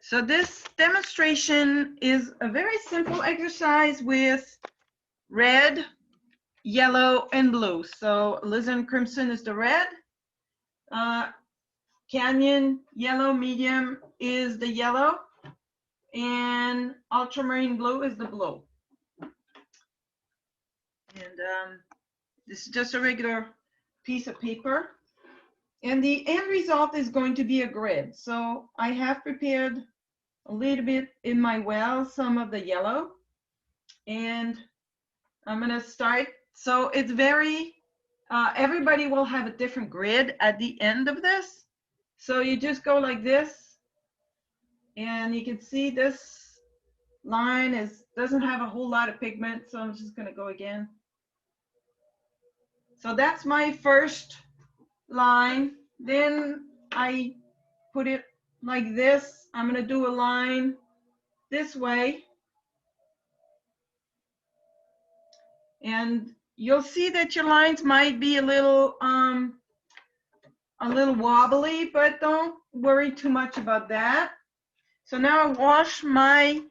So this demonstration is a very simple exercise with red, yellow, and blue. So alizarin crimson is the red. Canyon yellow medium is the yellow. And ultramarine blue is the blue. And this is just a regular piece of paper. And the end result is going to be a grid. So I have prepared a little bit in my well, some of the yellow. And I'm going to start. So it's very, everybody will have a different grid at the end of this. So you just go like this. And you can see this line doesn't have a whole lot of pigment. So I'm just going to go again. So that's my first line. Then I put it like this. I'm going to do a line this way. And you'll see that your lines might be a little wobbly, but don't worry too much about that. So now I wash my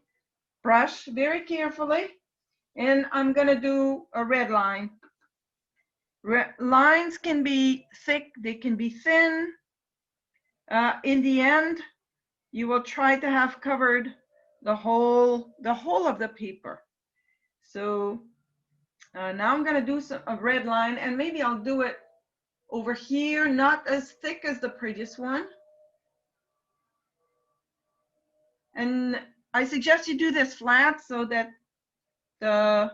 brush very carefully, and I'm going to do a red line. Lines can be thick, they can be thin. In the end, you will try to have covered the whole of the paper. So now I'm going to do a red line, and maybe I'll do it over here, not as thick as the previous one. And I suggest you do this flat so that the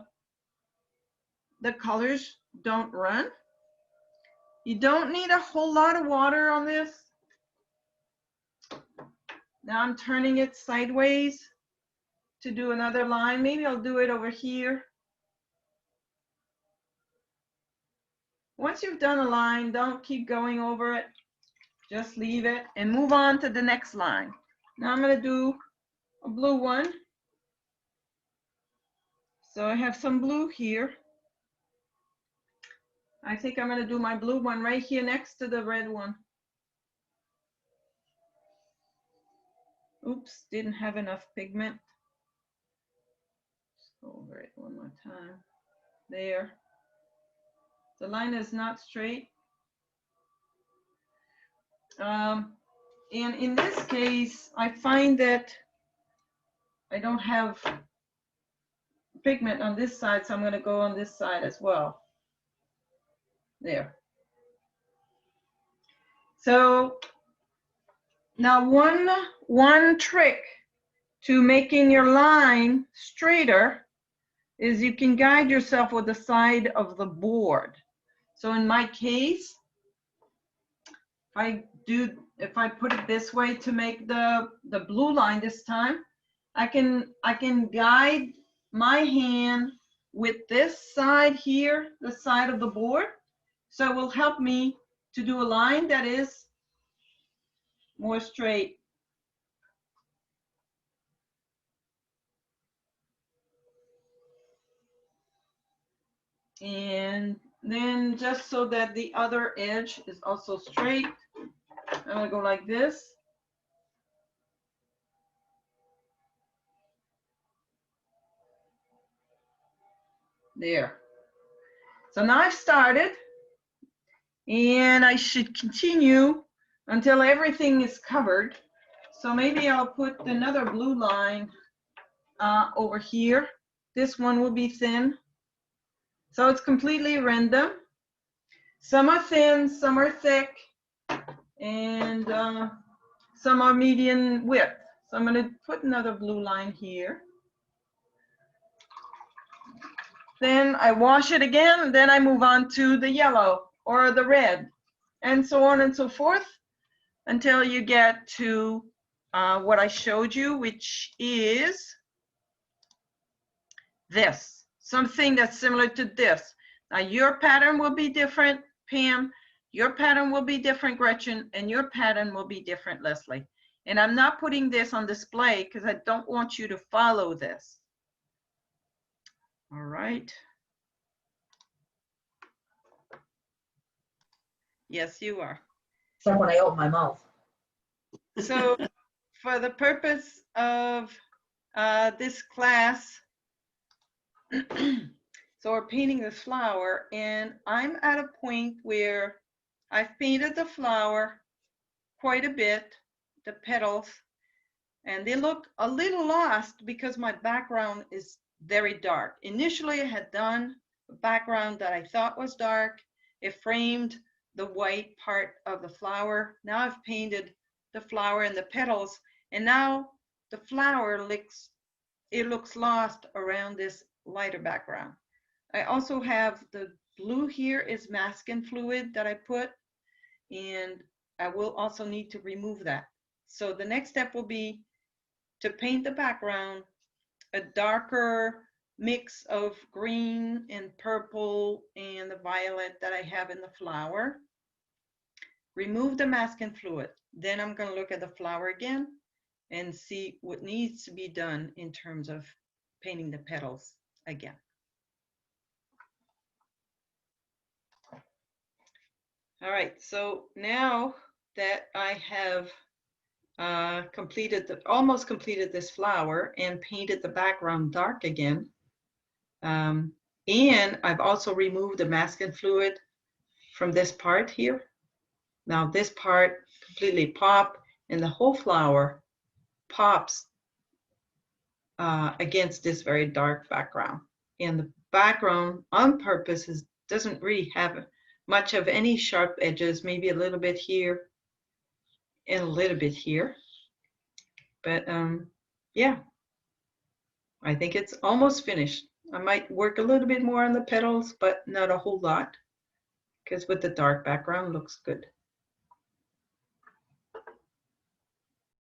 colors don't run. You don't need a whole lot of water on this. Now I'm turning it sideways to do another line. Maybe I'll do it over here. Once you've done a line, don't keep going over it. Just leave it and move on to the next line. Now I'm going to do a blue one. So I have some blue here. I think I'm going to do my blue one right here next to the red one. Oops, didn't have enough pigment. Let's go over it one more time. There. The line is not straight. And in this case, I find that I don't have pigment on this side, so I'm going to go on this side as well. There. So now one trick to making your line straighter is you can guide yourself with the side of the board. So in my case, if I put it this way to make the blue line this time, I can guide my hand with this side here, the side of the board. So it will help me to do a line that is more straight. And then just so that the other edge is also straight, I'm going to go like this. There. So now I've started, and I should continue until everything is covered. So maybe I'll put another blue line over here. This one will be thin. So it's completely random. Some are thin, some are thick, and some are medium width. So I'm going to put another blue line here. Then I wash it again, then I move on to the yellow or the red, and so on and so forth until you get to what I showed you, which is this, something that's similar to this. Now your pattern will be different, Pam, your pattern will be different, Gretchen, and your pattern will be different, Leslie. And I'm not putting this on display because I don't want you to follow this. All right. Yes, you are. Except when I open my mouth. So for the purpose of this class, so we're painting this flower, and I'm at a point where I've painted the flower quite a bit, the petals, and they look a little lost because my background is very dark. Initially, I had done a background that I thought was dark. It framed the white part of the flower. Now I've painted the flower and the petals, and now the flower looks lost around this lighter background. I also have the blue here is masking fluid that I put, and I will also need to remove that. So the next step will be to paint the background a darker mix of green and purple and the violet that I have in the flower. Remove the masking fluid. Then I'm going to look at the flower again and see what needs to be done in terms of painting the petals again. All right, so now that I have almost completed this flower and painted the background dark again, and I've also removed the masking fluid from this part here. Now this part completely popped, and the whole flower pops against this very dark background. And the background on purpose doesn't really have much of any sharp edges, maybe a little bit here and a little bit here. But yeah, I think it's almost finished. I might work a little bit more on the petals, but not a whole lot, because with the dark background looks good.